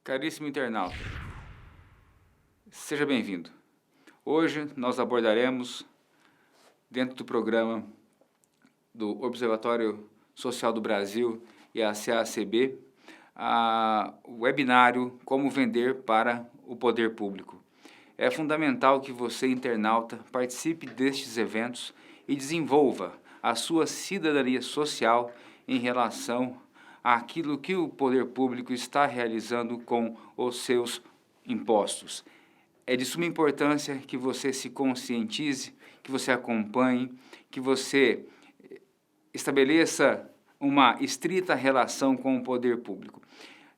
Caríssimo internauta, seja bem-vindo. Hoje nós abordaremos, dentro do programa do Observatório Social do Brasil e a CACB, o webinário Como Vender para o Poder Público. É fundamental que você, internauta, participe destes eventos e desenvolva a sua cidadania social em relação àquilo que o poder público está realizando com os seus impostos. É de suma importância que você se conscientize, que você acompanhe, que você estabeleça uma estrita relação com o poder público.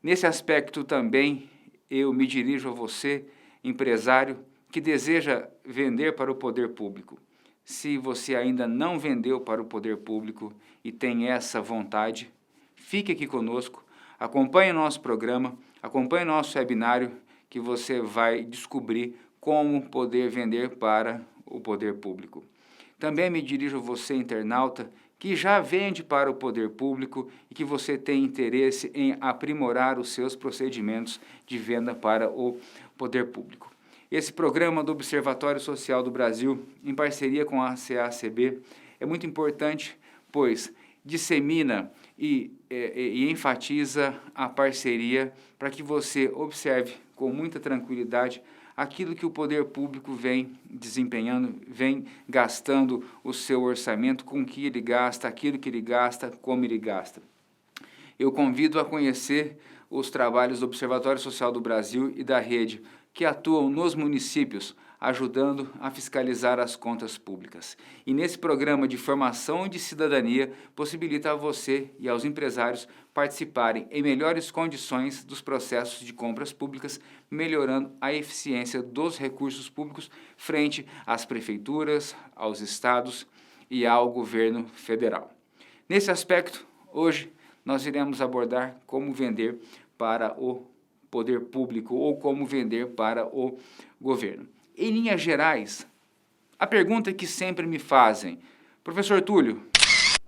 Nesse aspecto também eu me dirijo a você, empresário, que deseja vender para o poder público. Se você ainda não vendeu para o poder público e tem essa vontade, fique aqui conosco, acompanhe o nosso programa, acompanhe o nosso webinário, que você vai descobrir como poder vender para o poder público. Também me dirijo a você, internauta, que já vende para o poder público e que você tem interesse em aprimorar os seus procedimentos de venda para o poder público. Esse programa do Observatório Social do Brasil, em parceria com a CACB, é muito importante, pois dissemina e enfatiza a parceria para que você observe com muita tranquilidade aquilo que o poder público vem desempenhando, vem gastando o seu orçamento, com que ele gasta, aquilo que ele gasta, como ele gasta. Eu convido a conhecer os trabalhos do Observatório Social do Brasil e da rede que atuam nos municípios, ajudando a fiscalizar as contas públicas. E nesse programa de formação de cidadania, possibilita a você e aos empresários participarem em melhores condições dos processos de compras públicas, melhorando a eficiência dos recursos públicos frente às prefeituras, aos estados e ao governo federal. Nesse aspecto, hoje nós iremos abordar como vender para o poder público ou como vender para o governo. Em linhas gerais, a pergunta que sempre me fazem: professor Túlio,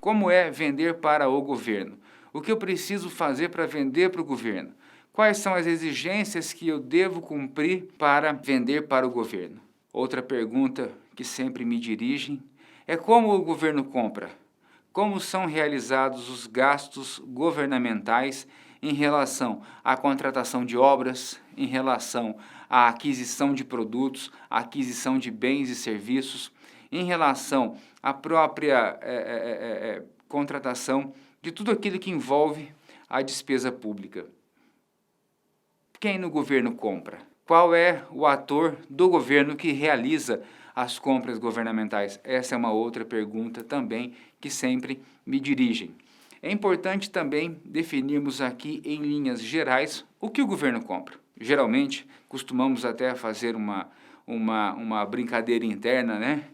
como é vender para o governo? O que eu preciso fazer para vender para o governo? Quais são as exigências que eu devo cumprir para vender para o governo? Outra pergunta que sempre me dirigem é: como o governo compra? Como são realizados os gastos governamentais em relação à contratação de obras, em relação à aquisição de produtos, à aquisição de bens e serviços, em relação à própria contratação de tudo aquilo que envolve a despesa pública. Quem no governo compra? Qual é o ator do governo que realiza as compras governamentais? Essa é uma outra pergunta também que sempre me dirigem. É importante também definirmos aqui em linhas gerais o que o governo compra. Geralmente, costumamos até fazer uma brincadeira interna, né?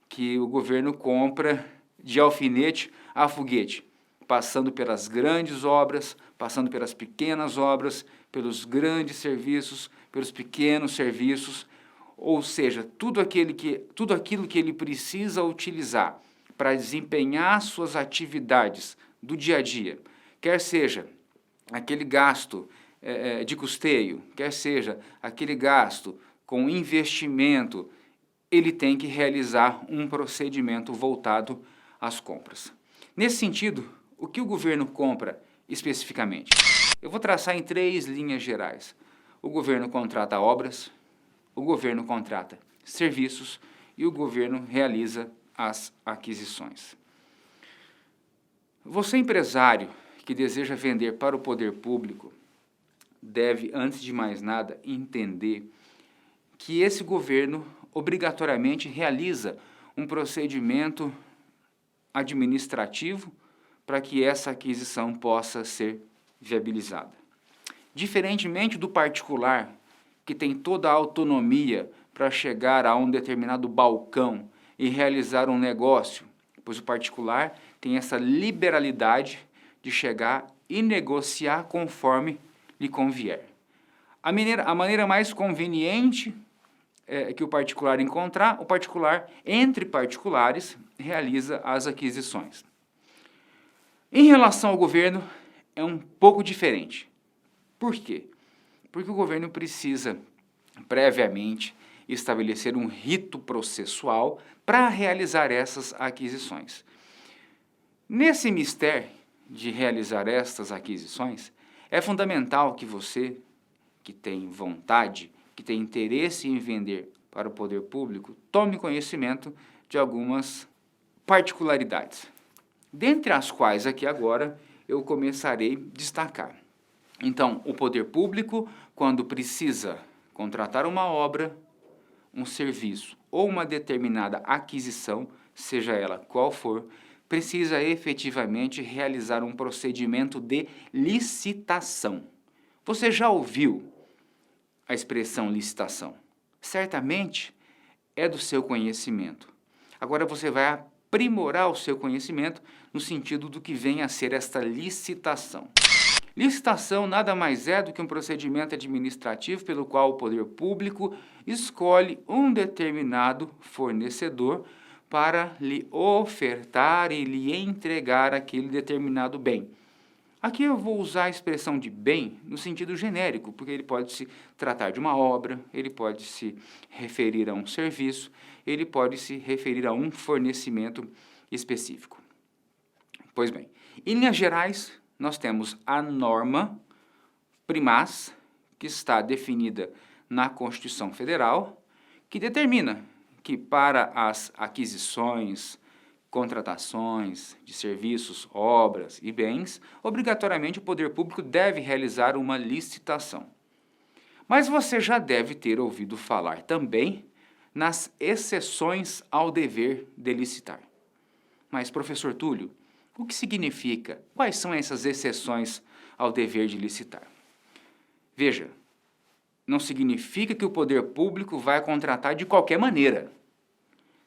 Que o governo compra de alfinete a foguete, passando pelas grandes obras, passando pelas pequenas obras, pelos grandes serviços, pelos pequenos serviços, ou seja, tudo aquilo que ele precisa utilizar para desempenhar suas atividades do dia a dia, quer seja aquele gasto de custeio, quer seja aquele gasto com investimento, ele tem que realizar um procedimento voltado às compras. Nesse sentido, o que o governo compra especificamente? Eu vou traçar em 3 linhas gerais. O governo contrata obras, o governo contrata serviços e o governo realiza as aquisições. Você, empresário que deseja vender para o poder público, deve, antes de mais nada, entender que esse governo obrigatoriamente realiza um procedimento administrativo para que essa aquisição possa ser viabilizada. Diferentemente do particular, que tem toda a autonomia para chegar a um determinado balcão e realizar um negócio, pois o particular tem essa liberalidade de chegar e negociar conforme lhe convier. A maneira mais conveniente que o particular encontrar, o particular, entre particulares, realiza as aquisições. Em relação ao governo, é um pouco diferente. Por quê? Porque o governo precisa, previamente, estabelecer um rito processual para realizar essas aquisições. Nesse mistério de realizar estas aquisições, é fundamental que você, que tem vontade, que tem interesse em vender para o poder público, tome conhecimento de algumas particularidades, dentre as quais aqui agora eu começarei a destacar. Então, o poder público, quando precisa contratar uma obra, um serviço ou uma determinada aquisição, seja ela qual for, precisa efetivamente realizar um procedimento de licitação. Você já ouviu a expressão licitação? Certamente é do seu conhecimento. Agora você vai aprimorar o seu conhecimento no sentido do que vem a ser esta licitação. Licitação nada mais é do que um procedimento administrativo pelo qual o poder público escolhe um determinado fornecedor para lhe ofertar e lhe entregar aquele determinado bem. Aqui eu vou usar a expressão de bem no sentido genérico, porque ele pode se tratar de uma obra, ele pode se referir a um serviço, ele pode se referir a um fornecimento específico. Pois bem, em linhas gerais, nós temos a norma primaz, que está definida na Constituição Federal, que determina que para as aquisições, contratações de serviços, obras e bens, obrigatoriamente o poder público deve realizar uma licitação. Mas você já deve ter ouvido falar também nas exceções ao dever de licitar. Mas, professor Túlio, o que significa? Quais são essas exceções ao dever de licitar? Veja, não significa que o poder público vai contratar de qualquer maneira.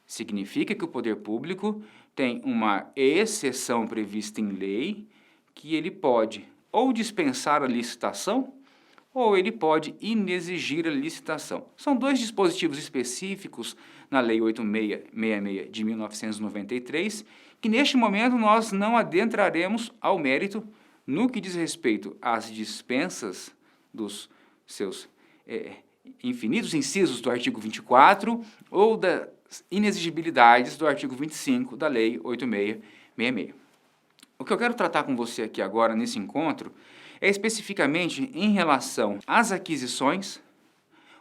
Significa que o poder público tem uma exceção prevista em lei que ele pode ou dispensar a licitação ou ele pode inexigir a licitação. São dois dispositivos específicos na Lei 8666 de 1993, que neste momento nós não adentraremos ao mérito no que diz respeito às dispensas dos seus infinitos incisos do artigo 24 ou das inexigibilidades do artigo 25 da Lei 8666. O que eu quero tratar com você aqui agora, nesse encontro, é especificamente em relação às aquisições,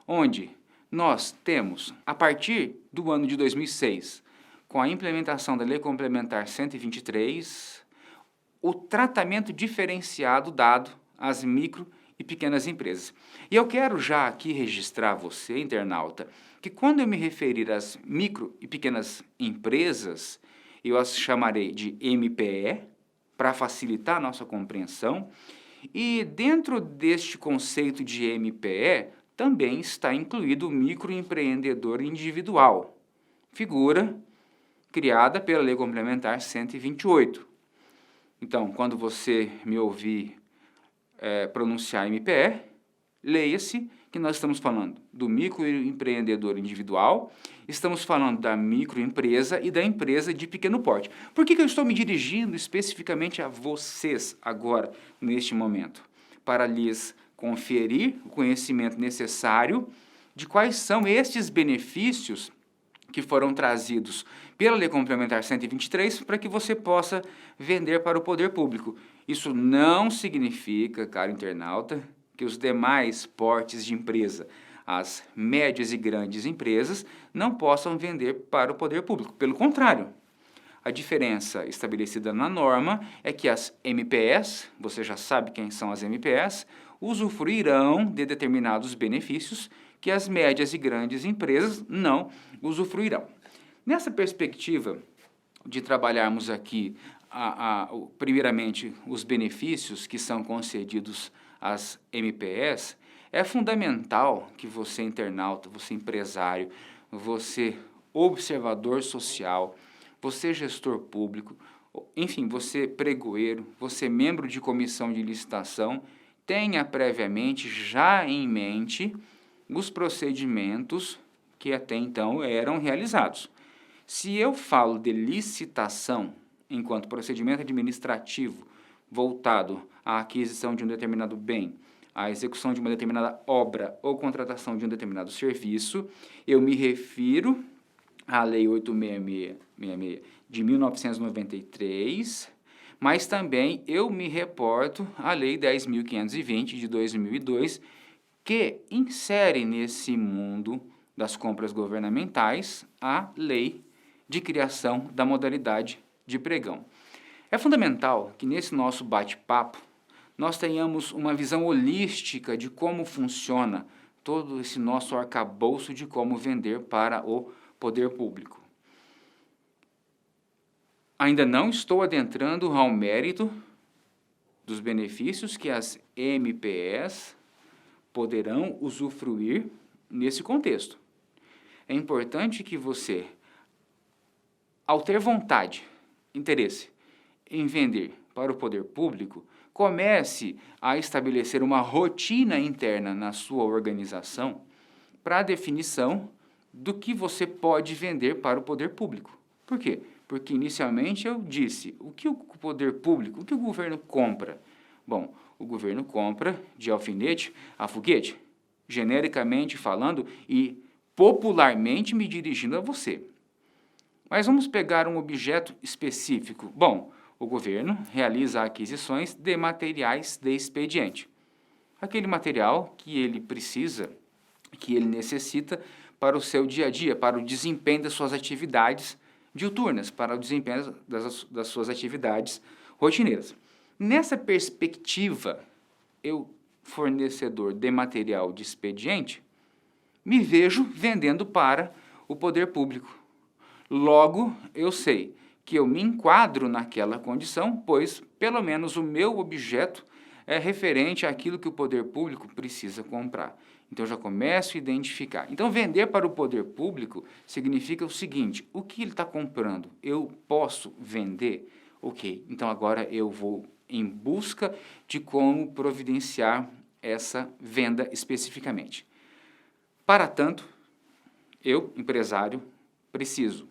onde nós temos, a partir do ano de 2006, com a implementação da Lei Complementar 123, o tratamento diferenciado dado às micro e pequenas empresas. E eu quero já aqui registrar você, internauta, que quando eu me referir às micro e pequenas empresas, eu as chamarei de MPE, para facilitar a nossa compreensão, e dentro deste conceito de MPE também está incluído o microempreendedor individual, figura criada pela Lei Complementar 128. Então, quando você me ouvir pronunciar MPE, leia-se que nós estamos falando do microempreendedor individual, estamos falando da microempresa e da empresa de pequeno porte. Por que eu estou me dirigindo especificamente a vocês agora, neste momento? Para lhes conferir o conhecimento necessário de quais são estes benefícios que foram trazidos pela Lei Complementar 123 para que você possa vender para o poder público. Isso não significa, caro internauta, que os demais portes de empresa, as médias e grandes empresas, não possam vender para o poder público. Pelo contrário, a diferença estabelecida na norma é que as MPS, você já sabe quem são as MPS, usufruirão de determinados benefícios que as médias e grandes empresas não usufruirão. Nessa perspectiva de trabalharmos aqui, primeiramente, os benefícios que são concedidos às MPS, é fundamental que você, internauta, você empresário, você observador social, você gestor público, enfim, você pregoeiro, você membro de comissão de licitação, tenha previamente já em mente os procedimentos que até então eram realizados. Se eu falo de licitação enquanto procedimento administrativo voltado à aquisição de um determinado bem, à execução de uma determinada obra ou contratação de um determinado serviço, eu me refiro à Lei 8.666 de 1993, mas também eu me reporto à Lei 10.520 de 2002, que insere nesse mundo das compras governamentais a lei de criação da modalidade de pregão. É fundamental que nesse nosso bate-papo nós tenhamos uma visão holística de como funciona todo esse nosso arcabouço de como vender para o poder público. Ainda não estou adentrando ao mérito dos benefícios que as MPS poderão usufruir nesse contexto. É importante que você, ao ter vontade, interesse em vender para o poder público, comece a estabelecer uma rotina interna na sua organização para a definição do que você pode vender para o poder público. Por quê? Porque inicialmente eu disse, o que o poder público, o que o governo compra? Bom, o governo compra de alfinete a foguete, genericamente falando e popularmente me dirigindo a você. Mas vamos pegar um objeto específico. Bom, o governo realiza aquisições de materiais de expediente. Aquele material que ele precisa, que ele necessita para o seu dia a dia, para o desempenho das suas atividades diuturnas, para o desempenho das suas atividades rotineiras. Nessa perspectiva, eu, fornecedor de material de expediente, me vejo vendendo para o poder público. Logo, eu sei que eu me enquadro naquela condição, pois, pelo menos, o meu objeto é referente àquilo que o poder público precisa comprar. Então, eu já começo a identificar. Então, vender para o poder público significa o seguinte, o que ele está comprando? Eu posso vender? Ok, então agora eu vou em busca de como providenciar essa venda especificamente. Para tanto, eu, empresário, preciso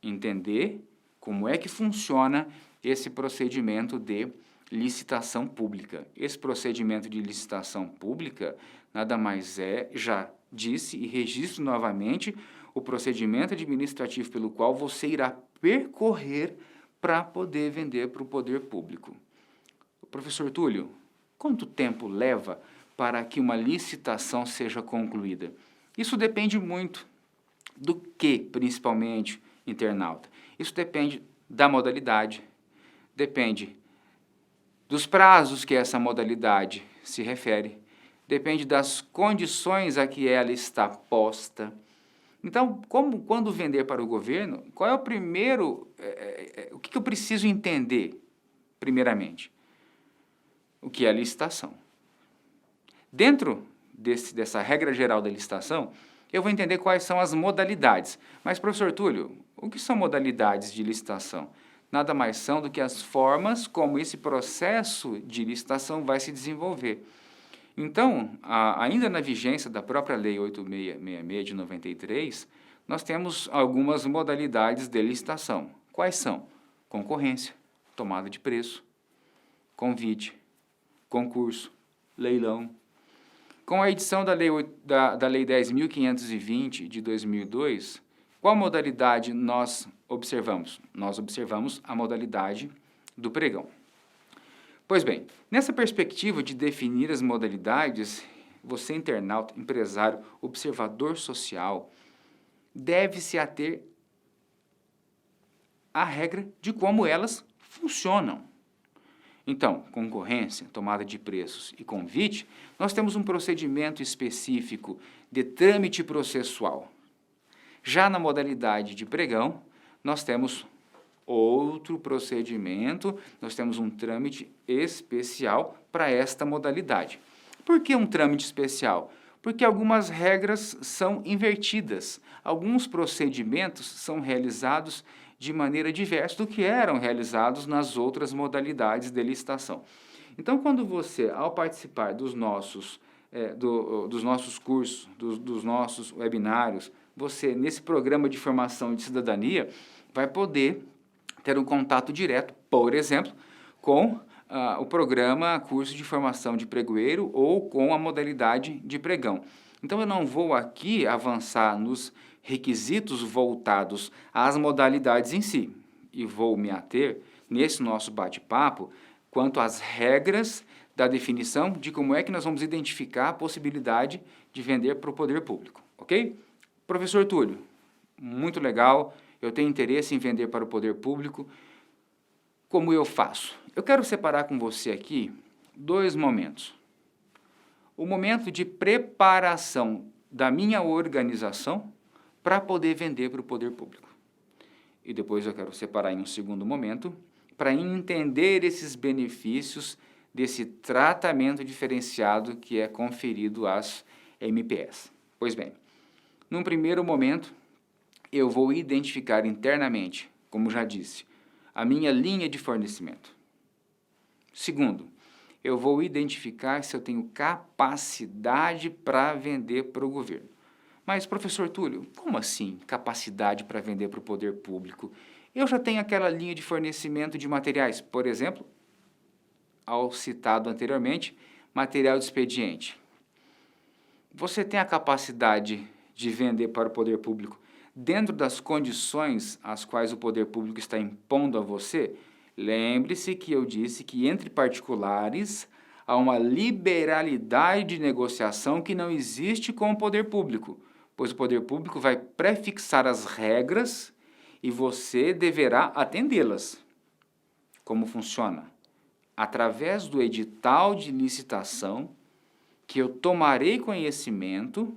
entender como é que funciona esse procedimento de licitação pública. Esse procedimento de licitação pública nada mais é, já disse e registro novamente, o procedimento administrativo pelo qual você irá percorrer para poder vender para o poder público. Professor Túlio, quanto tempo leva para que uma licitação seja concluída? Isso depende muito do que, principalmente, internauta? Isso depende da modalidade, depende dos prazos que essa modalidade se refere, depende das condições a que ela está posta. Então, quando vender para o governo, qual é o primeiro, o que eu preciso entender, primeiramente? O que é a licitação. Dentro dessa regra geral da licitação, eu vou entender quais são as modalidades. Mas, professor Túlio, o que são modalidades de licitação? Nada mais são do que as formas como esse processo de licitação vai se desenvolver. Então, ainda na vigência da própria Lei 8.666 de 93, nós temos algumas modalidades de licitação. Quais são? Concorrência, tomada de preço, convite, concurso, leilão. Com a edição da Lei 10.520 de 2002, qual modalidade nós observamos? Nós observamos a modalidade do pregão. Pois bem, nessa perspectiva de definir as modalidades, você, internauta, empresário, observador social, deve se ater à regra de como elas funcionam. Então, concorrência, tomada de preços e convite, nós temos um procedimento específico de trâmite processual. Já na modalidade de pregão, nós temos outro procedimento, nós temos um trâmite especial para esta modalidade. Por que um trâmite especial? Porque algumas regras são invertidas, alguns procedimentos são realizados de maneira diversa do que eram realizados nas outras modalidades de licitação. Então, quando você, ao participar dos nossos cursos, dos nossos webinários, você, nesse programa de formação de cidadania, vai poder ter um contato direto, por exemplo, com o programa curso de formação de pregoeiro ou com a modalidade de pregão. Então, eu não vou aqui avançar nos requisitos voltados às modalidades em si, e vou me ater, nesse nosso bate-papo, quanto às regras da definição de como é que nós vamos identificar a possibilidade de vender para o poder público, ok? Professor Túlio, muito legal, eu tenho interesse em vender para o poder público, como eu faço? Eu quero separar com você aqui 2 momentos. O momento de preparação da minha organização para poder vender para o poder público. E depois eu quero separar em um segundo momento para entender esses benefícios desse tratamento diferenciado que é conferido às MPS. Pois bem, num primeiro momento, eu vou identificar internamente, como já disse, a minha linha de fornecimento. Segundo, eu vou identificar se eu tenho capacidade para vender para o governo. Mas, professor Túlio, como assim capacidade para vender para o poder público? Eu já tenho aquela linha de fornecimento de materiais, por exemplo, ao citado anteriormente, material de expediente. Você tem a capacidade de vender para o poder público dentro das condições às quais o poder público está impondo a você? Lembre-se que eu disse que entre particulares há uma liberalidade de negociação que não existe com o poder público, pois o poder público vai prefixar as regras e você deverá atendê-las. Como funciona? Através do edital de licitação, que eu tomarei conhecimento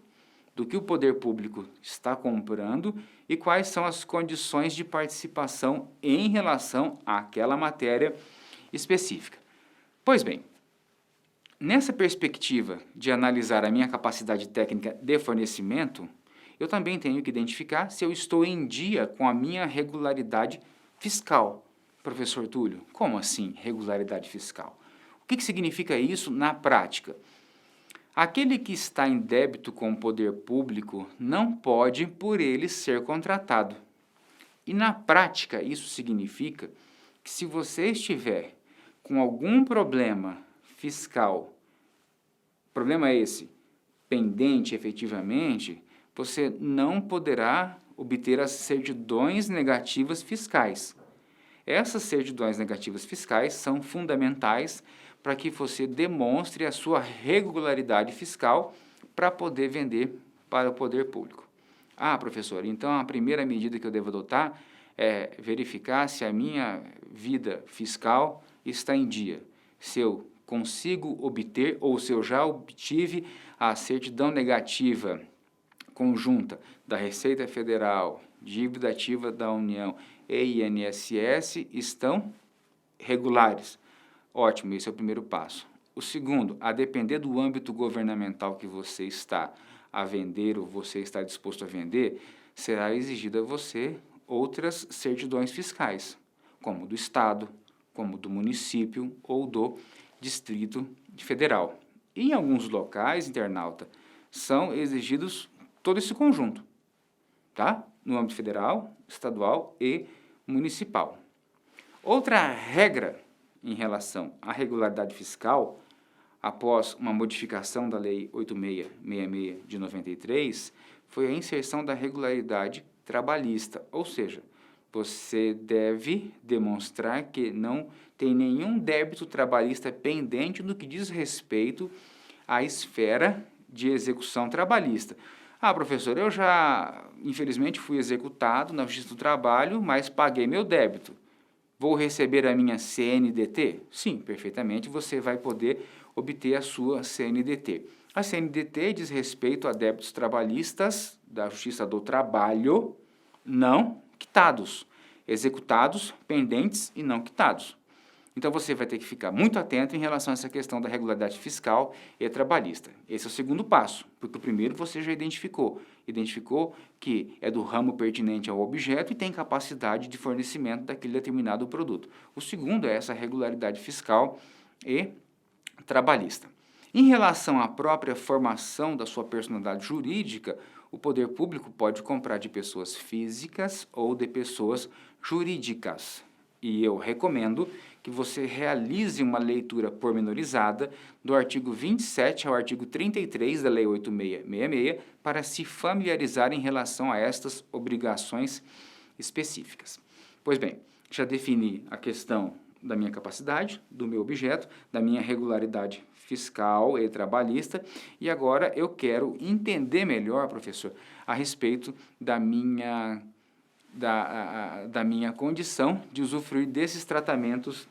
do que o poder público está comprando e quais são as condições de participação em relação àquela matéria específica. Pois bem, nessa perspectiva de analisar a minha capacidade técnica de fornecimento, eu também tenho que identificar se eu estou em dia com a minha regularidade fiscal. Professor Túlio, como assim regularidade fiscal? O que significa isso na prática? Aquele que está em débito com o poder público não pode, por ele, ser contratado. E na prática, isso significa que se você estiver com algum problema fiscal, problema esse, pendente efetivamente, você não poderá obter as certidões negativas fiscais. Essas certidões negativas fiscais são fundamentais para que você demonstre a sua regularidade fiscal para poder vender para o poder público. Ah, professor, então a primeira medida que eu devo adotar é verificar se a minha vida fiscal está em dia, se eu consigo obter ou se eu já obtive a certidão negativa conjunta da Receita Federal, dívida ativa da União e INSS estão regulares. Ótimo, esse é o primeiro passo. O segundo, a depender do âmbito governamental que você está a vender ou você está disposto a vender, será exigida a você outras certidões fiscais, como do Estado, como do município ou do Distrito Federal. E em alguns locais, internauta, são exigidos todo esse conjunto, tá? No âmbito federal, estadual e municipal. Outra regra em relação à regularidade fiscal, após uma modificação da Lei 8666 de 93, foi a inserção da regularidade trabalhista, ou seja, você deve demonstrar que não tem nenhum débito trabalhista pendente no que diz respeito à esfera de execução trabalhista. Ah, professor, eu já, infelizmente, fui executado na Justiça do Trabalho, mas paguei meu débito. Vou receber a minha CNDT? Sim, perfeitamente, você vai poder obter a sua CNDT. A CNDT diz respeito a débitos trabalhistas da Justiça do Trabalho não quitados, executados, pendentes e não quitados. Então, você vai ter que ficar muito atento em relação a essa questão da regularidade fiscal e trabalhista. Esse é o segundo passo, porque o primeiro você já identificou que é do ramo pertinente ao objeto e tem capacidade de fornecimento daquele determinado produto. O segundo é essa regularidade fiscal e trabalhista. Em relação à própria formação da sua personalidade jurídica, o poder público pode comprar de pessoas físicas ou de pessoas jurídicas. E eu recomendo que você realize uma leitura pormenorizada do artigo 27 ao artigo 33 da Lei 8666 para se familiarizar em relação a estas obrigações específicas. Pois bem, já defini a questão da minha capacidade, do meu objeto, da minha regularidade fiscal e trabalhista, e agora eu quero entender melhor, professor, a respeito da minha condição de usufruir desses tratamentos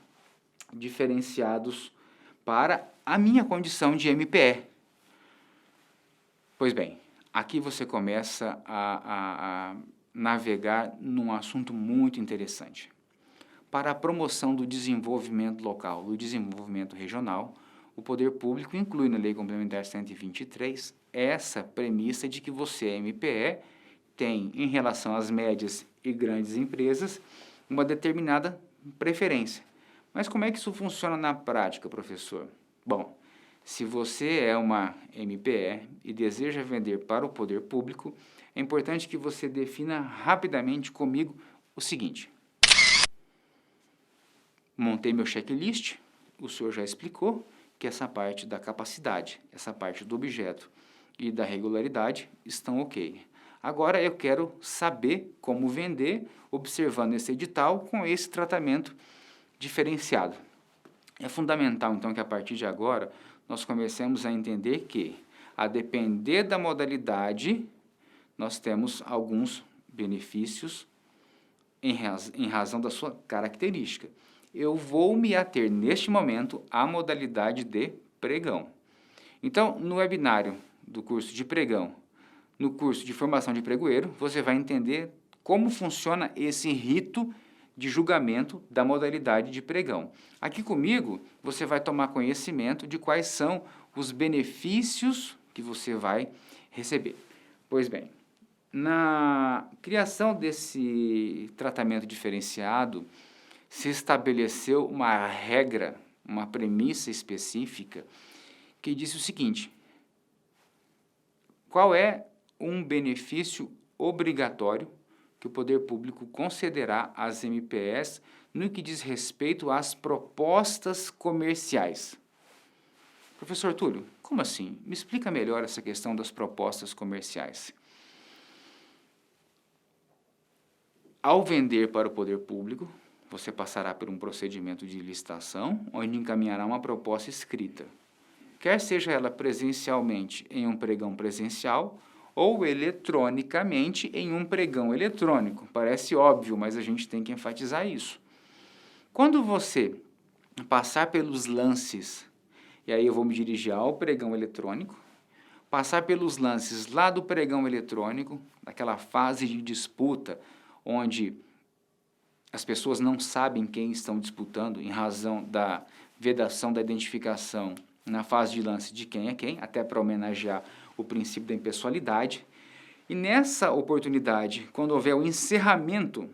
diferenciados para a minha condição de MPE. Pois bem, aqui você começa a navegar num assunto muito interessante. Para a promoção do desenvolvimento local, do desenvolvimento regional, o poder público inclui na Lei Complementar 123 essa premissa de que você, MPE, tem, em relação às médias e grandes empresas, uma determinada preferência. Mas como é que isso funciona na prática, professor? Bom, se você é uma MPE e deseja vender para o poder público, é importante que você defina rapidamente comigo o seguinte. Montei meu checklist, o senhor já explicou que essa parte da capacidade, essa parte do objeto e da regularidade estão ok. Agora eu quero saber como vender, observando esse edital com esse tratamento diferenciado. É fundamental, então, que a partir de agora nós comecemos a entender que, a depender da modalidade, nós temos alguns benefícios em razão da sua característica. Eu vou me ater, neste momento, à modalidade de pregão. Então, no webinário do curso de pregão, no curso de formação de pregoeiro, você vai entender como funciona esse rito de julgamento da modalidade de pregão. Aqui comigo, você vai tomar conhecimento de quais são os benefícios que você vai receber. Pois bem, na criação desse tratamento diferenciado, se estabeleceu uma regra, uma premissa específica, que disse o seguinte: qual é um benefício obrigatório que o poder público concederá às MPS no que diz respeito às propostas comerciais? Professor Túlio, como assim? Me explica melhor essa questão das propostas comerciais. Ao vender para o poder público, você passará por um procedimento de licitação, onde encaminhará uma proposta escrita, quer seja ela presencialmente em um pregão presencial ou eletronicamente em um pregão eletrônico. Parece óbvio, mas a gente tem que enfatizar isso. Quando você passar pelos lances, e aí eu vou me dirigir ao pregão eletrônico, passar pelos lances lá do pregão eletrônico, daquela fase de disputa, onde as pessoas não sabem quem estão disputando em razão da vedação da identificação na fase de lance de quem é quem, até para homenagear o princípio da impessoalidade. E nessa oportunidade, quando houver o encerramento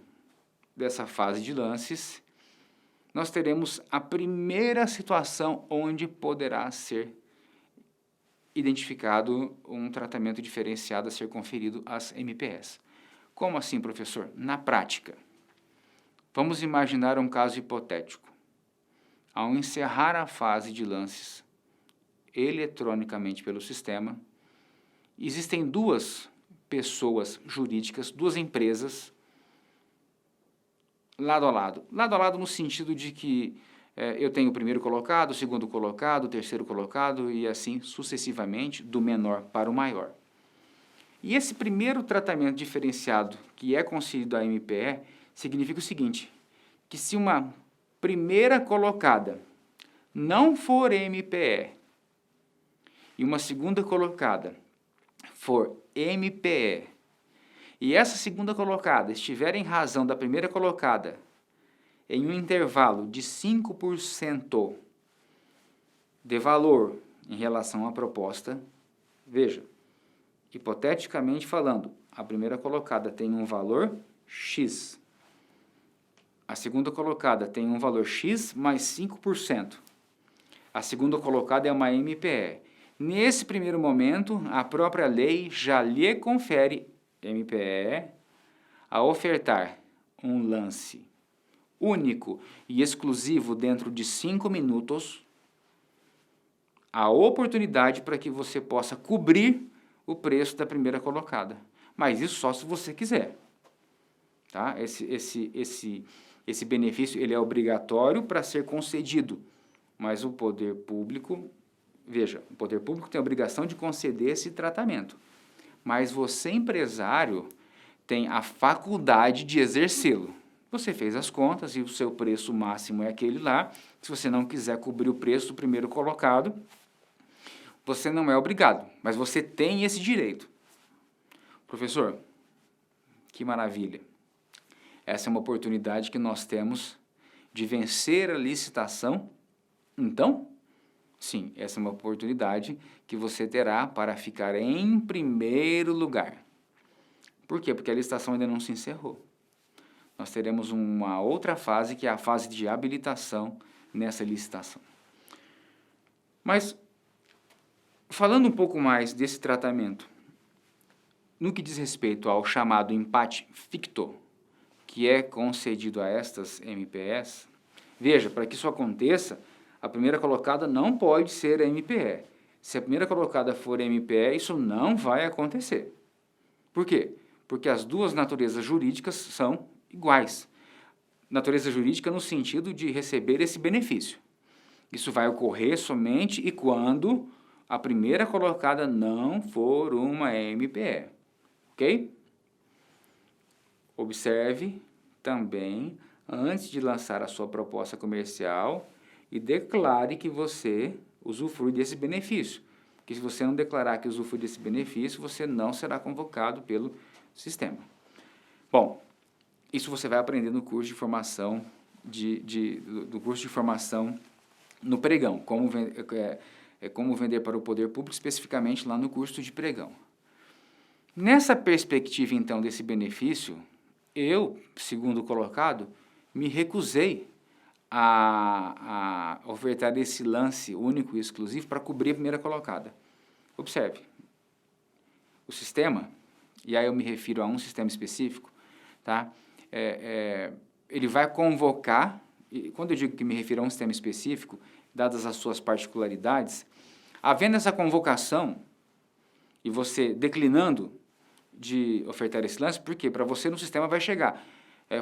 dessa fase de lances, nós teremos a primeira situação onde poderá ser identificado um tratamento diferenciado a ser conferido às MPS. Como assim, professor? Na prática. Vamos imaginar um caso hipotético. Ao encerrar a fase de lances eletronicamente pelo sistema, existem duas pessoas jurídicas, duas empresas, lado a lado no sentido de que eu tenho o primeiro colocado, o segundo colocado, o terceiro colocado e assim sucessivamente, do menor para o maior. E esse primeiro tratamento diferenciado que é concedido à MPE significa o seguinte, que se uma primeira colocada não for MPE e uma segunda colocada for MPE, e essa segunda colocada estiver em razão da primeira colocada em um intervalo de 5% de valor em relação à proposta, veja, hipoteticamente falando, a primeira colocada tem um valor X, a segunda colocada tem um valor X mais 5%, a segunda colocada é uma MPE. Nesse primeiro momento, a própria lei já lhe confere, MPE, a ofertar um lance único e exclusivo dentro de 5 minutos a oportunidade para que você possa cobrir o preço da primeira colocada. Mas isso só se você quiser. Tá? Esse benefício ele é obrigatório para ser concedido, mas o poder público, veja, o poder público tem a obrigação de conceder esse tratamento, mas você, empresário, tem a faculdade de exercê-lo. Você fez as contas e o seu preço máximo é aquele lá. Se você não quiser cobrir o preço do primeiro colocado, você não é obrigado, mas você tem esse direito. Professor, que maravilha. Essa é uma oportunidade que nós temos de vencer a licitação. Então, sim, essa é uma oportunidade que você terá para ficar em primeiro lugar. Por quê? Porque a licitação ainda não se encerrou. Nós teremos uma outra fase, que é a fase de habilitação nessa licitação. Mas, falando um pouco mais desse tratamento, no que diz respeito ao chamado empate ficto, que é concedido a estas MPEs, veja, para que isso aconteça, a primeira colocada não pode ser a MPE. Se a primeira colocada for MPE, isso não vai acontecer. Por quê? Porque as duas naturezas jurídicas são iguais. Natureza jurídica no sentido de receber esse benefício. Isso vai ocorrer somente e quando a primeira colocada não for uma MPE. Ok? Observe também, antes de lançar a sua proposta comercial, e declare que você usufrui desse benefício. Porque se você não declarar que usufrui desse benefício, você não será convocado pelo sistema. Bom, isso você vai aprender no curso de formação, do curso de formação no pregão, como vender para o poder público, especificamente lá no curso de pregão. Nessa perspectiva, então, desse benefício, eu, segundo colocado, me recusei a ofertar esse lance único e exclusivo para cobrir a primeira colocada. Observe, o sistema, e aí eu me refiro a um sistema específico, tá? Ele vai convocar, e quando eu digo que me refiro a um sistema específico, dadas as suas particularidades, havendo essa convocação e você declinando de ofertar esse lance, porque para você no sistema vai chegar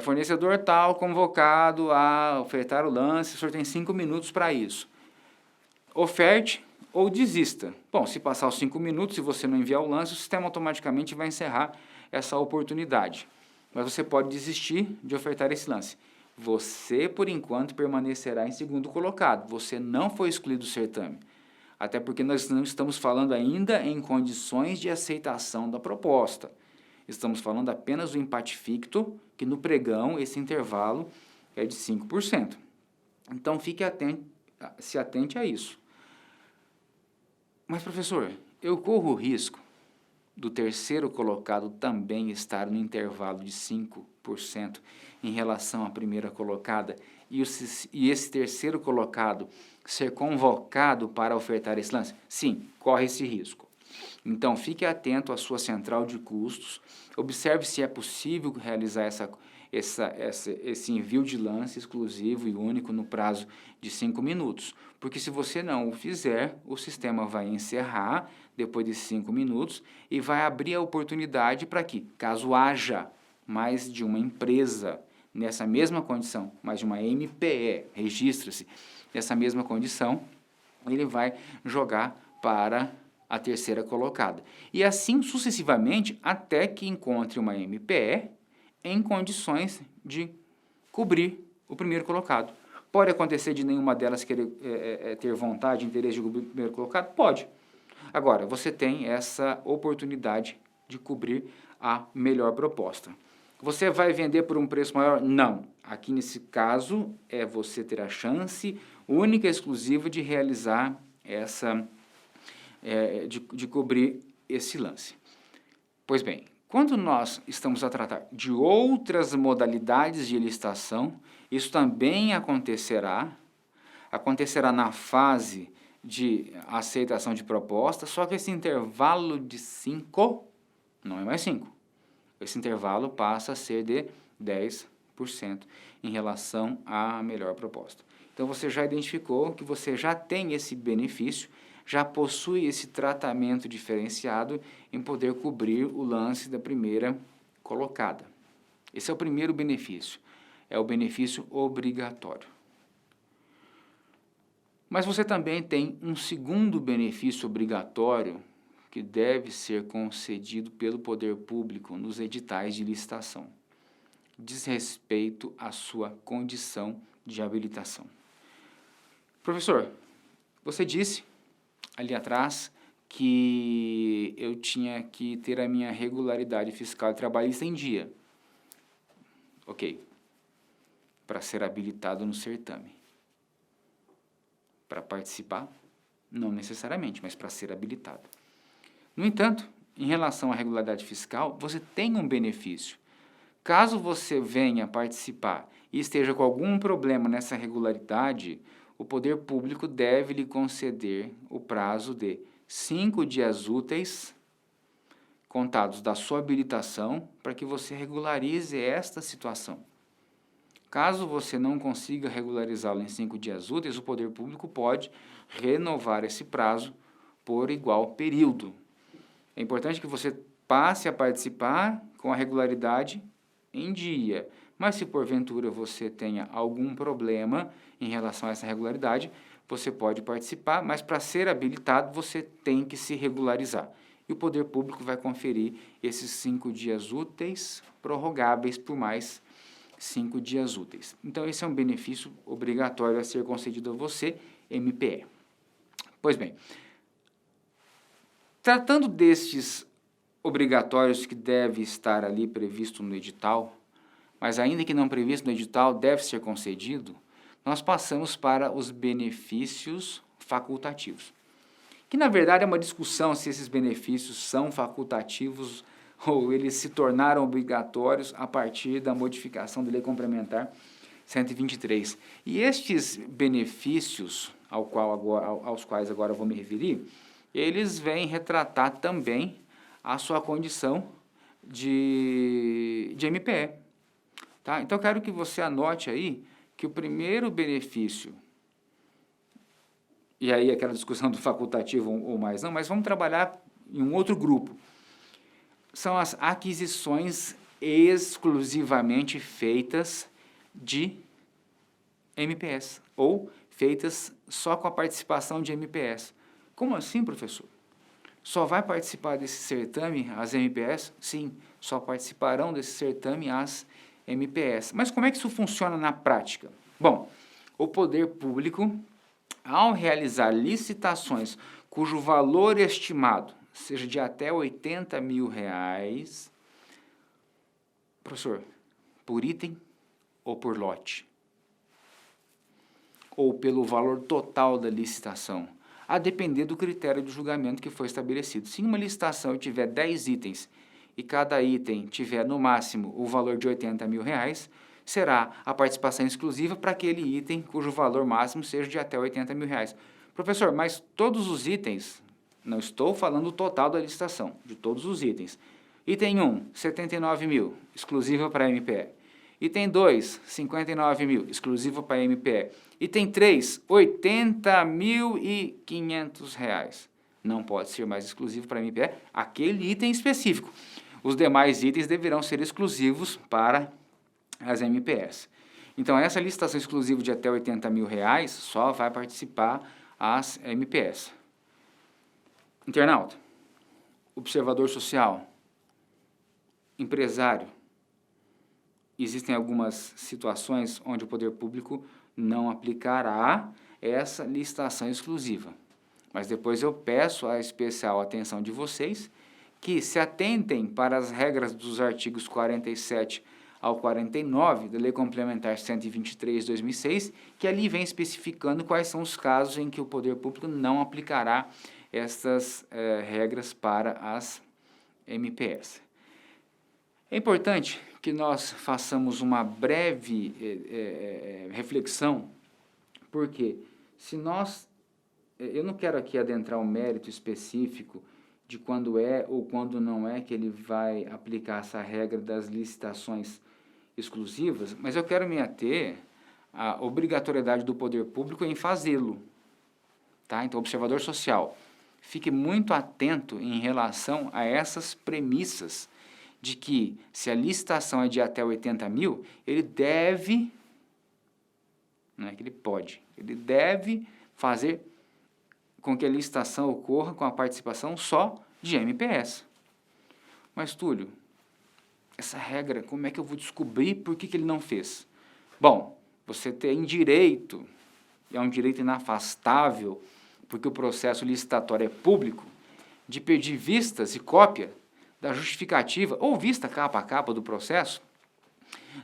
fornecedor tal convocado a ofertar o lance, o senhor tem 5 minutos para isso. Oferte ou desista. Bom, se passar os 5 minutos, se você não enviar o lance, o sistema automaticamente vai encerrar essa oportunidade. Mas você pode desistir de ofertar esse lance. Você, por enquanto, permanecerá em segundo colocado. Você não foi excluído do certame. Até porque nós não estamos falando ainda em condições de aceitação da proposta. Estamos falando apenas do empate ficto, que no pregão esse intervalo é de 5%. Então, se atente a isso. Mas, professor, eu corro o risco do terceiro colocado também estar no intervalo de 5% em relação à primeira colocada e esse terceiro colocado ser convocado para ofertar esse lance? Sim, corre esse risco. Então, fique atento à sua central de custos, observe se é possível realizar esse envio de lance exclusivo e único no prazo de 5 minutos, porque se você não o fizer, o sistema vai encerrar depois de 5 minutos e vai abrir a oportunidade para que, caso haja mais de uma empresa nessa mesma condição, mais de uma MPE, registra-se nessa mesma condição, ele vai jogar para a terceira colocada. E assim sucessivamente até que encontre uma MPE em condições de cobrir o primeiro colocado. Pode acontecer de nenhuma delas querer ter vontade, interesse de cobrir o primeiro colocado? Pode. Agora, você tem essa oportunidade de cobrir a melhor proposta. Você vai vender por um preço maior? Não. Aqui nesse caso, você ter a chance única e exclusiva de realizar de cobrir esse lance. Pois bem, quando nós estamos a tratar de outras modalidades de licitação, isso também acontecerá na fase de aceitação de proposta, só que esse intervalo de 5 não é mais 5. Esse intervalo passa a ser de 10%. 20% em relação à melhor proposta. Então, você já identificou que você já tem esse benefício, já possui esse tratamento diferenciado em poder cobrir o lance da primeira colocada. Esse é o primeiro benefício, é o benefício obrigatório. Mas você também tem um segundo benefício obrigatório que deve ser concedido pelo poder público nos editais de licitação. Diz respeito à sua condição de habilitação. Professor, você disse ali atrás que eu tinha que ter a minha regularidade fiscal e trabalhista em dia. Ok. Para ser habilitado no certame. Para participar, não necessariamente, mas para ser habilitado. No entanto, em relação à regularidade fiscal, você tem um benefício. Caso você venha participar e esteja com algum problema nessa regularidade, o poder público deve lhe conceder o prazo de 5 dias úteis, contados da sua habilitação, para que você regularize esta situação. Caso você não consiga regularizá-lo em 5 dias úteis, o poder público pode renovar esse prazo por igual período. É importante que você passe a participar com a regularidade em dia. Mas se porventura você tenha algum problema em relação a essa regularidade, você pode participar, mas para ser habilitado você tem que se regularizar. E o poder público vai conferir esses 5 dias úteis prorrogáveis por mais 5 dias úteis. Então, esse é um benefício obrigatório a ser concedido a você, MPE. Pois bem, tratando destes obrigatórios que deve estar ali previsto no edital, mas ainda que não previsto no edital, deve ser concedido, nós passamos para os benefícios facultativos. Que, na verdade, é uma discussão se esses benefícios são facultativos ou eles se tornaram obrigatórios a partir da modificação da Lei Complementar 123. E estes benefícios, aos quais agora vou me referir, eles vêm retratar também a sua condição de MPE. Tá? Então, eu quero que você anote aí que o primeiro benefício, e aí aquela discussão do facultativo ou mais não, mas vamos trabalhar em um outro grupo. São as aquisições exclusivamente feitas de MPS, ou feitas só com a participação de MPS. Como assim, professor? Só vai participar desse certame as MPS? Sim, só participarão desse certame as MPS. Mas como é que isso funciona na prática? Bom, o poder público, ao realizar licitações cujo valor estimado seja de até R$80 mil, professor, por item ou por lote? Ou pelo valor total da licitação, a depender do critério de julgamento que foi estabelecido. Se em uma licitação eu tiver 10 itens e cada item tiver no máximo o valor de R$80 mil, será a participação exclusiva para aquele item cujo valor máximo seja de até R$80 mil. Professor, mas todos os itens, não estou falando o total da licitação, de todos os itens. Item 1, 79 mil, exclusiva para MPE. Item 2, 59 mil, exclusivo para MPE. Item 3, R$80.500. Não pode ser mais exclusivo para MPE aquele item específico. Os demais itens deverão ser exclusivos para as MPS. Então, essa licitação exclusiva de até R$80 mil só vai participar as MPS. Internauta, observador social, empresário, existem algumas situações onde o poder público não aplicará essa licitação exclusiva. Mas depois eu peço a especial atenção de vocês que se atentem para as regras dos artigos 47 ao 49 da Lei Complementar 123/2006, que ali vem especificando quais são os casos em que o poder público não aplicará estas regras para as MPS. É importante que nós façamos uma breve reflexão, porque se nós... Eu não quero aqui adentrar um mérito específico de quando é ou quando não é que ele vai aplicar essa regra das licitações exclusivas, mas eu quero me ater à obrigatoriedade do poder público em fazê-lo. Tá? Então, observador social, fique muito atento em relação a essas premissas de que, se a licitação é de até 80 mil, ele deve, não é que ele pode, ele deve fazer com que a licitação ocorra com a participação só de MPS. Mas, Túlio, essa regra, como é que eu vou descobrir por que ele não fez? Bom, você tem direito, é um direito inafastável, porque o processo licitatório é público, de pedir vistas e cópia da justificativa, ou vista capa a capa do processo,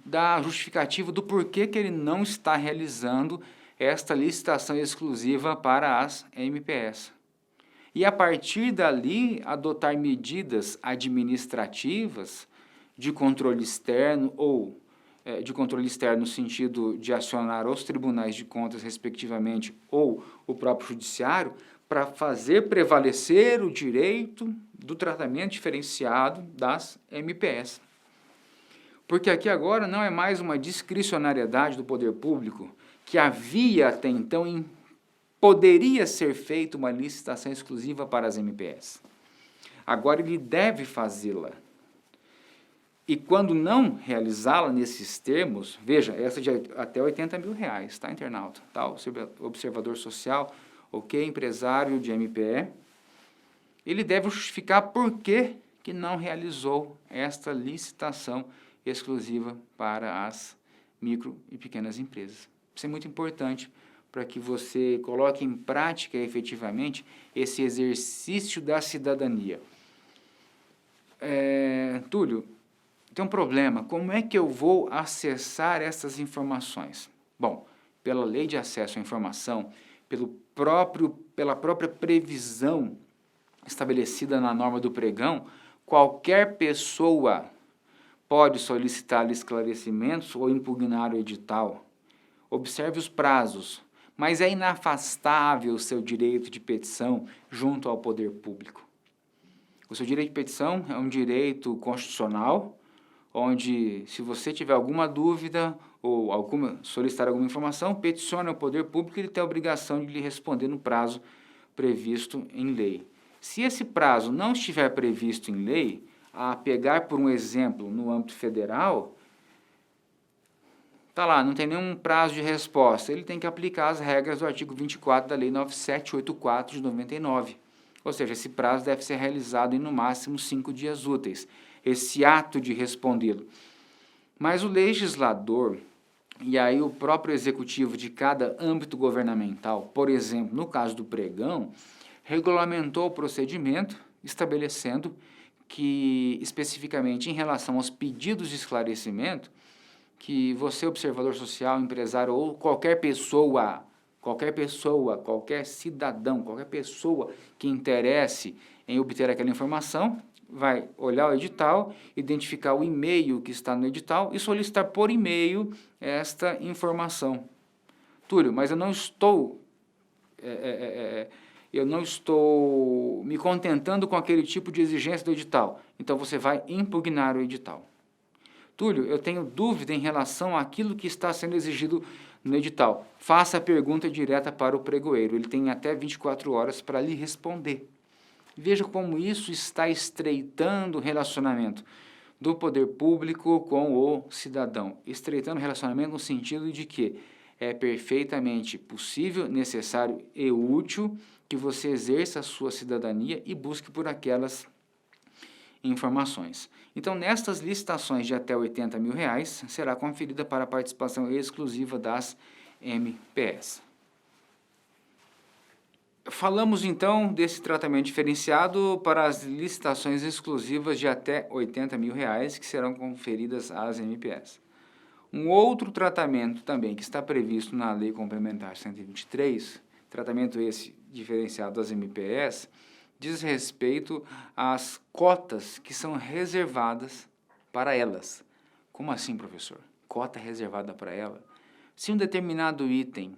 da justificativa do porquê que ele não está realizando esta licitação exclusiva para as MPS. E a partir dali, adotar medidas administrativas de controle externo ou de controle externo no sentido de acionar os tribunais de contas, respectivamente, ou o próprio judiciário, para fazer prevalecer o direito do tratamento diferenciado das MPS. Porque aqui agora não é mais uma discricionariedade do poder público, que havia até então poderia ser feita uma licitação exclusiva para as MPS. Agora ele deve fazê-la. E quando não realizá-la nesses termos, veja, essa de até 80 mil reais, tá, internauta? Tá, observador social, ok, empresário de MPE, ele deve justificar por que não realizou esta licitação exclusiva para as micro e pequenas empresas. Isso é muito importante para que você coloque em prática efetivamente esse exercício da cidadania. Túlio, tem um problema, como é que eu vou acessar essas informações? Bom, pela lei de acesso à informação, pela própria previsão estabelecida na norma do pregão, qualquer pessoa pode solicitar esclarecimentos ou impugnar o edital. Observe os prazos, mas é inafastável o seu direito de petição junto ao poder público. O seu direito de petição é um direito constitucional, onde, se você tiver alguma dúvida ou solicitar alguma informação, peticione ao poder público e ele tem a obrigação de lhe responder no prazo previsto em lei. Se esse prazo não estiver previsto em lei, a pegar por um exemplo no âmbito federal, está lá, não tem nenhum prazo de resposta, ele tem que aplicar as regras do artigo 24 da Lei 9784 de 99. Ou seja, esse prazo deve ser realizado em no máximo 5 dias úteis, esse ato de respondê-lo. Mas o legislador, e aí o próprio executivo de cada âmbito governamental, por exemplo, no caso do pregão, regulamentou o procedimento, estabelecendo que, especificamente em relação aos pedidos de esclarecimento, que você, observador social, empresário ou qualquer cidadão, qualquer pessoa que interesse em obter aquela informação, vai olhar o edital, identificar o e-mail que está no edital e solicitar por e-mail esta informação. Túlio, mas eu não estou me contentando com aquele tipo de exigência do edital. Então, você vai impugnar o edital. Túlio, eu tenho dúvida em relação àquilo que está sendo exigido no edital. Faça a pergunta direta para o pregoeiro. Ele tem até 24 horas para lhe responder. Veja como isso está estreitando o relacionamento do poder público com o cidadão. Estreitando o relacionamento no sentido de que é perfeitamente possível, necessário e útil que você exerça a sua cidadania e busque por aquelas informações. Então, nestas licitações de até 80 mil reais, será conferida para a participação exclusiva das MPS. Falamos, então, desse tratamento diferenciado para as licitações exclusivas de até 80 mil reais, que serão conferidas às MPS. Um outro tratamento também que está previsto na Lei Complementar 123, tratamento esse diferenciado das MPS, diz respeito às cotas que são reservadas para elas. Como assim, professor? Cota reservada para ela? Se um determinado item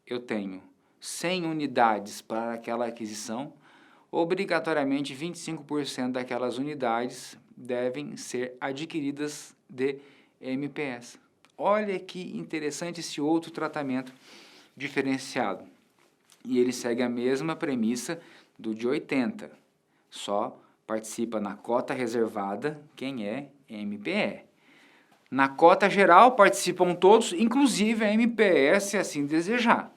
eu tenho 100 unidades para aquela aquisição, obrigatoriamente 25% daquelas unidades devem ser adquiridas de MPS. Olha que interessante esse outro tratamento diferenciado. E ele segue a mesma premissa do de 80. Só participa na cota reservada quem é MPE. Na cota geral participam todos, inclusive a MPE, se assim desejar.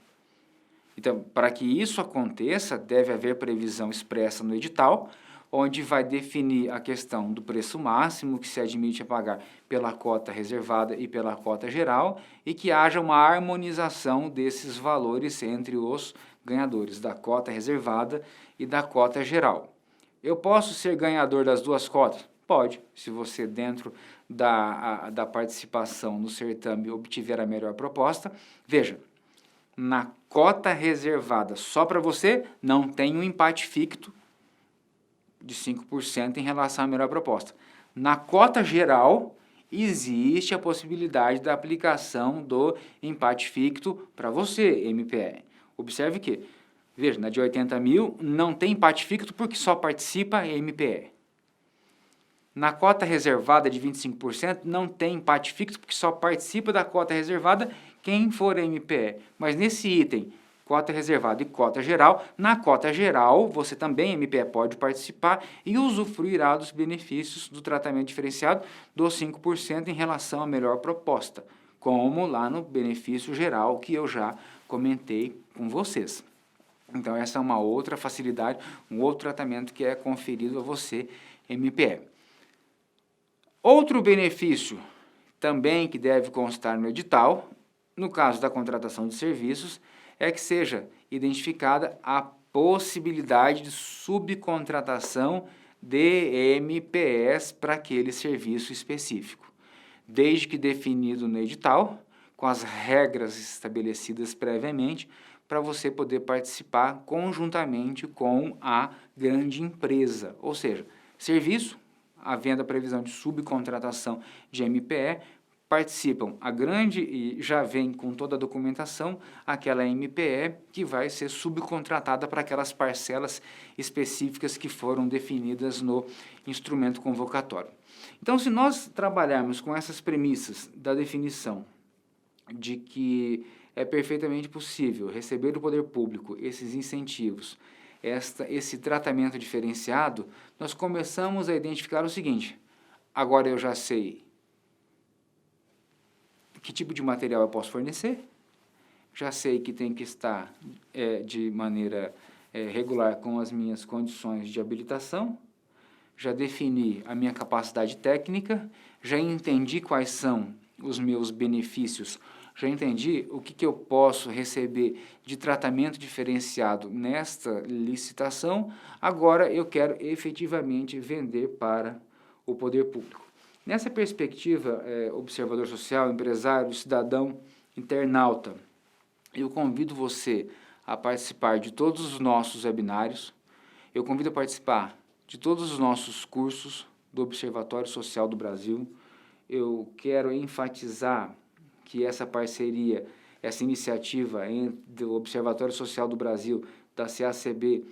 Então, para que isso aconteça, deve haver previsão expressa no edital, onde vai definir a questão do preço máximo que se admite a pagar pela cota reservada e pela cota geral, e que haja uma harmonização desses valores entre os ganhadores da cota reservada e da cota geral. Eu posso ser ganhador das duas cotas? Pode, se você dentro da participação no certame obtiver a melhor proposta. Veja, na cota reservada só para você, não tem um empate ficto de 5% em relação à melhor proposta. Na cota geral, existe a possibilidade da aplicação do empate ficto para você, MPE. Observe que, veja, na de 80 mil não tem empate ficto porque só participa MPE. Na cota reservada de 25% não tem empate ficto porque só participa da cota reservada quem for MPE. Mas nesse item, cota reservada e cota geral, na cota geral você também, MPE, pode participar e usufruirá dos benefícios do tratamento diferenciado dos 5% em relação à melhor proposta, como lá no benefício geral que eu já comentei com vocês. Então essa é uma outra facilidade, um outro tratamento que é conferido a você, MPE. Outro benefício também que deve constar no edital, no caso da contratação de serviços, é que seja identificada a possibilidade de subcontratação de MPS para aquele serviço específico, desde que definido no edital, com as regras estabelecidas previamente, para você poder participar conjuntamente com a grande empresa, ou seja, serviço, havendo a previsão de subcontratação de MPE, participam a grande e já vem com toda a documentação aquela MPE que vai ser subcontratada para aquelas parcelas específicas que foram definidas no instrumento convocatório. Então, se nós trabalharmos com essas premissas da definição de que é perfeitamente possível receber do poder público esses incentivos, esse tratamento diferenciado, nós começamos a identificar o seguinte: agora eu já sei que tipo de material eu posso fornecer, já sei que tem que estar de maneira regular com as minhas condições de habilitação, já defini a minha capacidade técnica, já entendi quais são os meus benefícios, já entendi o que eu posso receber de tratamento diferenciado nesta licitação, agora eu quero efetivamente vender para o poder público. Nessa perspectiva, observador social, empresário, cidadão, internauta, eu convido você a participar de todos os nossos webinários, eu convido a participar de todos os nossos cursos do Observatório Social do Brasil. Eu quero enfatizar que essa parceria, essa iniciativa do Observatório Social do Brasil, da CACB,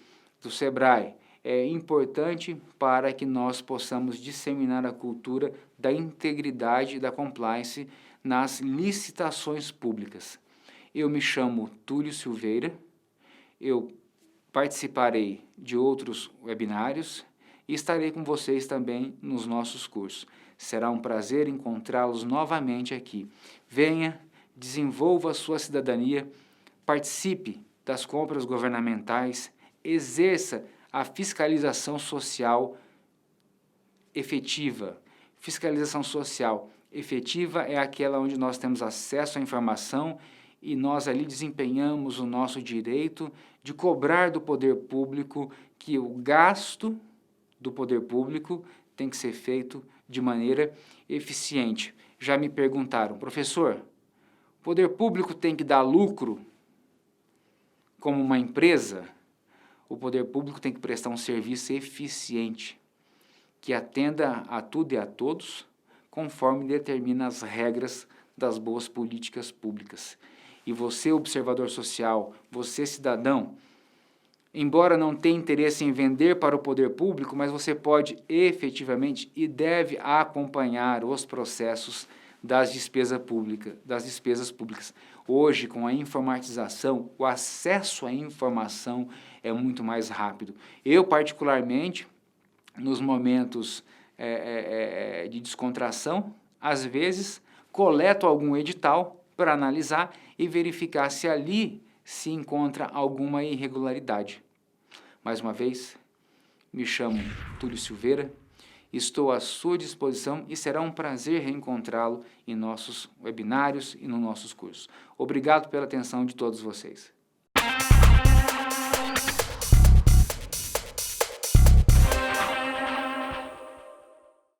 do SEBRAE, é importante para que nós possamos disseminar a cultura da integridade e da compliance nas licitações públicas. Eu me chamo Túlio Silveira, eu participarei de outros webinários e estarei com vocês também nos nossos cursos. Será um prazer encontrá-los novamente aqui. Venha, desenvolva a sua cidadania, participe das compras governamentais, exerça a fiscalização social efetiva. Fiscalização social efetiva é aquela onde nós temos acesso à informação e nós ali desempenhamos o nosso direito de cobrar do poder público que o gasto do poder público tem que ser feito de maneira eficiente. Já me perguntaram, professor, o poder público tem que dar lucro como uma empresa? O poder público tem que prestar um serviço eficiente, que atenda a tudo e a todos, conforme determina as regras das boas políticas públicas. E você, observador social, você, cidadão, embora não tenha interesse em vender para o poder público, mas você pode efetivamente e deve acompanhar os processos das despesas públicas. Hoje, com a informatização, o acesso à informação é muito mais rápido. Eu, particularmente, nos momentos de descontração, às vezes, coleto algum edital para analisar e verificar se ali se encontra alguma irregularidade. Mais uma vez, me chamo Túlio Silveira, estou à sua disposição e será um prazer reencontrá-lo em nossos webinários e nos nossos cursos. Obrigado pela atenção de todos vocês.